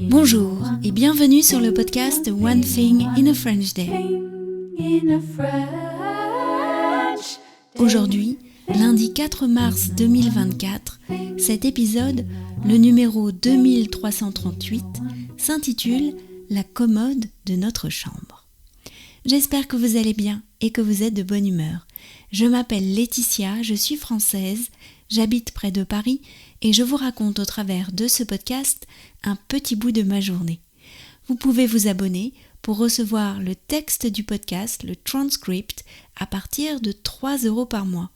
Bonjour et bienvenue sur le podcast One Thing in a French Day. Aujourd'hui, lundi 4 mars 2024, cet épisode, le numéro 2338, s'intitule « La commode de notre chambre ». J'espère que vous allez bien et que vous êtes de bonne humeur. Je m'appelle Laetitia, je suis française, j'habite près de Paris et je vous raconte au travers de ce podcast un petit bout de ma journée. Vous pouvez vous abonner pour recevoir le texte du podcast, le transcript, à partir de 3 € par mois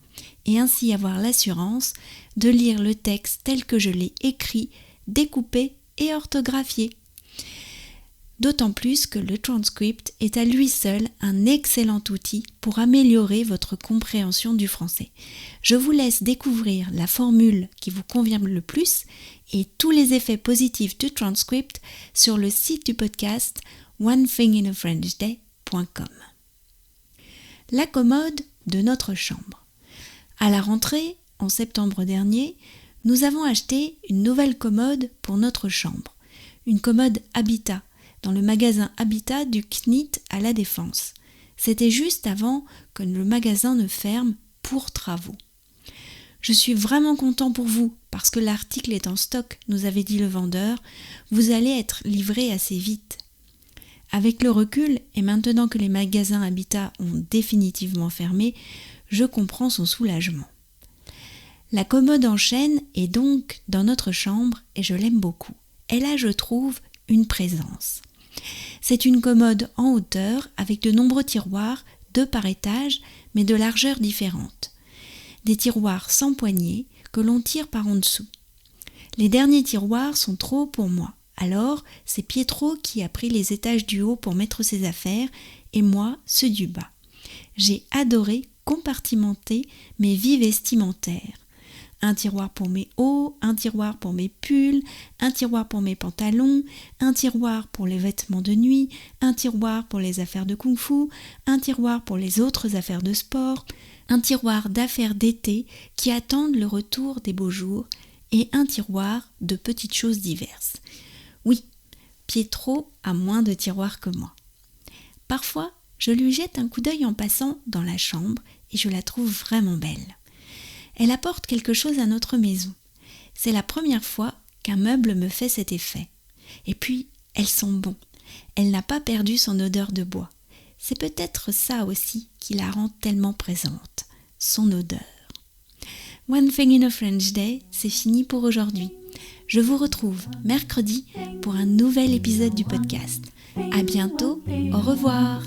et ainsi avoir l'assurance de lire le texte tel que je l'ai écrit, découpé et orthographié. D'autant plus que le transcript est à lui seul un excellent outil pour améliorer votre compréhension du français. Je vous laisse découvrir la formule qui vous convient le plus et tous les effets positifs du transcript sur le site du podcast onethinginafrenchday.com. La commode de notre chambre. À la rentrée, en septembre dernier, nous avons acheté une nouvelle commode pour notre chambre, une commode Habitat, dans le magasin Habitat du CNIT à La Défense. C'était juste avant que le magasin ne ferme pour travaux. Je suis vraiment content pour vous parce que l'article est en stock, nous avait dit le vendeur. Vous allez être livré assez vite. Avec le recul et maintenant que les magasins Habitat ont définitivement fermé, je comprends son soulagement. La commode en chêne est donc dans notre chambre et je l'aime beaucoup. Elle a, je trouve, une présence. C'est une commode en hauteur avec de nombreux tiroirs, 2 par étage, mais de largeur différente. Des tiroirs sans poignée que l'on tire par en dessous. Les derniers tiroirs sont trop hauts pour moi. Alors, c'est Pietro qui a pris les étages du haut pour mettre ses affaires et moi ceux du bas. J'ai adoré compartimenter mes vies vestimentaires. Un tiroir pour mes hauts, un tiroir pour mes pulls, un tiroir pour mes pantalons, un tiroir pour les vêtements de nuit, un tiroir pour les affaires de kung-fu, un tiroir pour les autres affaires de sport, un tiroir d'affaires d'été qui attendent le retour des beaux jours et un tiroir de petites choses diverses. Oui, Pietro a moins de tiroirs que moi. Parfois, je lui jette un coup d'œil en passant dans la chambre et je la trouve vraiment belle. Elle apporte quelque chose à notre maison. C'est la première fois qu'un meuble me fait cet effet. Et puis, elles sont bonnes. Elle n'a pas perdu son odeur de bois. C'est peut-être ça aussi qui la rend tellement présente, son odeur. One Thing in a French Day, c'est fini pour aujourd'hui. Je vous retrouve mercredi pour un nouvel épisode du podcast. À bientôt, au revoir.